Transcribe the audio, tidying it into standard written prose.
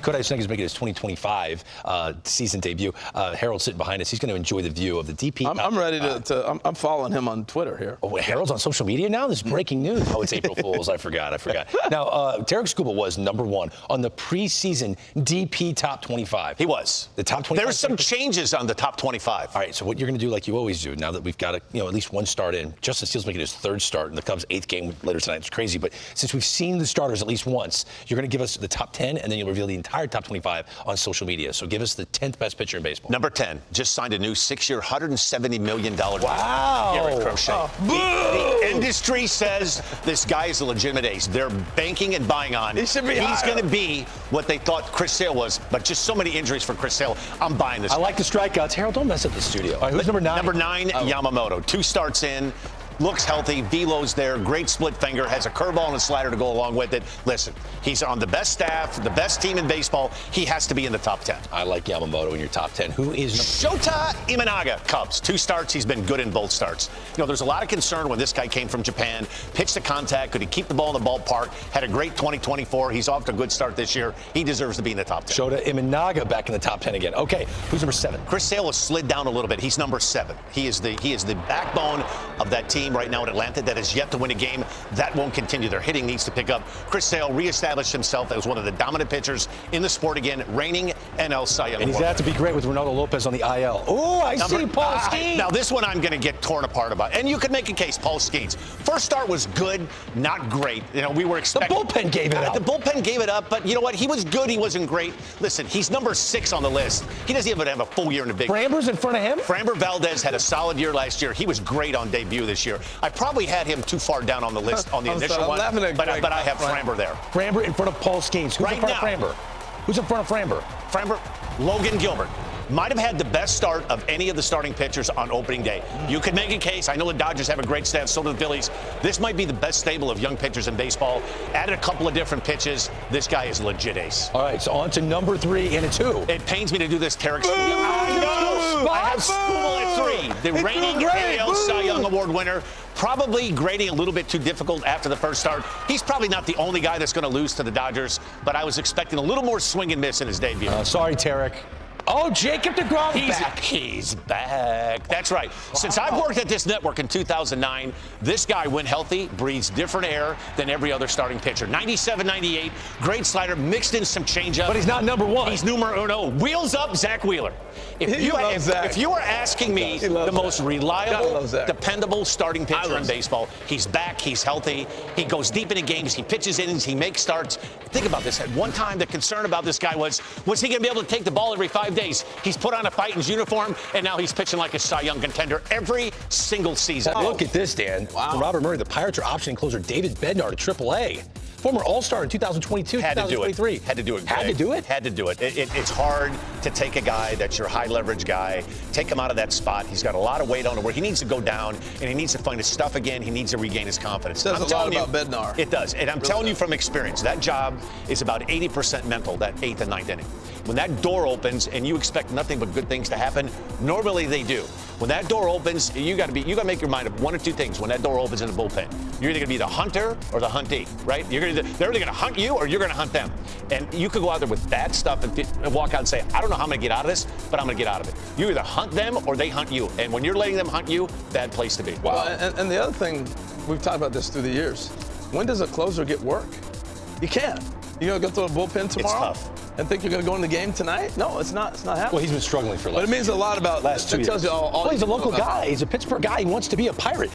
Kodai Senga is making his 2025 season debut. Harold's sitting behind us. He's going to enjoy the view of the DP. I'm ready to I'm following him on Twitter here. Oh, Harold's on social media now? This is breaking news. Oh, it's April Fool's. I forgot. Now, Tarik Skubal was #1 on the preseason DP top 25. He was. The top 25. There's some changes on the top 25. All right, so what you're going to do like you always do, now that we've got at least one start in. Justin Steele's making his 3rd start in the Cubs' 8th game later tonight. It's crazy, but since we've seen the starters at least once, you're going to give us the top 10, and then you'll reveal the entire top 25 on social media. So give us the 10th best pitcher in baseball. Number 10 just signed a new 6-year, $170 million deal. Wow. Garrett Crochet. The industry says this guy is a legitimate ace. They're banking and buying on. He should be He's higher. going to be what they thought Chris Sale was, but just so many injuries for Chris Sale. I'm buying this. I like the strikeouts. Harold, don't mess up the studio. All right, who's number 9? Number 9, Yamamoto. 2 starts in. Looks healthy. Velo's there. Great split finger. Has a curveball and a slider to go along with it. Listen, he's on the best staff, the best team in baseball. He has to be in the top 10. I like Yamamoto in your top 10. Who is Shota Imanaga, Cubs. 2 starts. He's been good in both starts. There's a lot of concern when this guy came from Japan. Pitched to contact. Could he keep the ball in the ballpark? Had a great 2024. He's off to a good start this year. He deserves to be in the top 10. Shota Imanaga back in the top 10 again. Okay, who's number 7? Chris Sale has slid down a little bit. He's number 7. He is the backbone of that team right now in Atlanta that has yet to win a game. That won't continue. Their hitting needs to pick up. Chris Sale reestablished himself as one of the dominant pitchers in the sport again, reigning NL Cy Young. And he's had to be great with Ronaldo Lopez on the IL. Oh, I see Paul Skeens. Now, this one I'm going to get torn apart about. And you could make a case, Paul Skeens. First start was good, not great. We were expecting. The bullpen gave it up. The bullpen gave it up, but you know what? He was good. He wasn't great. Listen, he's number 6 on the list. He doesn't even have a full year in the big. Framber's in front of him? Framber Valdez had a solid year last year. He was great on debut this year. I probably had him too far down on the list on the initial one, but I have Framber there. Framber in front of Paul Skeens. Who's in front of Framber? Who's in front of Framber? Framber, Logan Gilbert. Might have had the best start of any of the starting pitchers on opening day. You could make a case. I know the Dodgers have a great staff, so do the Phillies. This might be the best stable of young pitchers in baseball. Added a couple of different pitches. This guy is legit ace. All right, so on to number 3, and it's who? It pains me to do this, Tarik. I have Skubal at 3. The reigning AL Cy Young Award winner. Probably grading a little bit too difficult after the first start. He's probably not the only guy that's going to lose to the Dodgers, but I was expecting a little more swing and miss in his debut. Sorry, Tarik. Oh, Jacob deGrom's back. He's back. That's right. Wow. Since I've worked at this network in 2009, this guy, when healthy, breathes different air than every other starting pitcher. 97, 98, great slider, mixed in some changeup. But he's not number 1. He's numero uno. Wheels up, Zach Wheeler. If you are asking me the most reliable, dependable starting pitcher in baseball, he's back, he's healthy, he goes deep into games, he pitches innings, he makes starts. Think about this. At one time, the concern about this guy was he going to be able to take the ball every 5 days? He's put on a Titans uniform, and now he's pitching like a Cy Young contender every single season. Look at this, Dan. Wow. From Robert Murray, the Pirates are optioning closer David Bednar to AAA. Former All-Star in 2022, 2023. Had to do it. Had to do it? Had to do it. It's hard to take a guy that's your high-leverage guy, take him out of that spot. He's got a lot of weight on him where he needs to go down, and he needs to find his stuff again. He needs to regain his confidence. It says a lot about Bednar. It does. And I'm telling you from experience, that job is about 80% mental, that 8th and 9th inning. When that door opens and you expect nothing but good things to happen, normally they do. When that door opens, you got to make your mind up one or two things when that door opens in the bullpen. You're either going to be the hunter or the huntee, right? They're either going to hunt you or you're going to hunt them. And you could go out there with bad stuff and walk out and say, I don't know how I'm going to get out of this, but I'm going to get out of it. You either hunt them or they hunt you. And when you're letting them hunt you, bad place to be. Wow. Well, and the other thing, we've talked about this through the years. When does a closer get work? You can't. You're going to go through a bullpen tomorrow? It's tough. And think you're going to go in the game tonight? No, it's not happening. Well, he's been struggling for But it means a lot about last 2 years. It tells you all he's a local guy. He's a Pittsburgh guy. He wants to be a Pirate.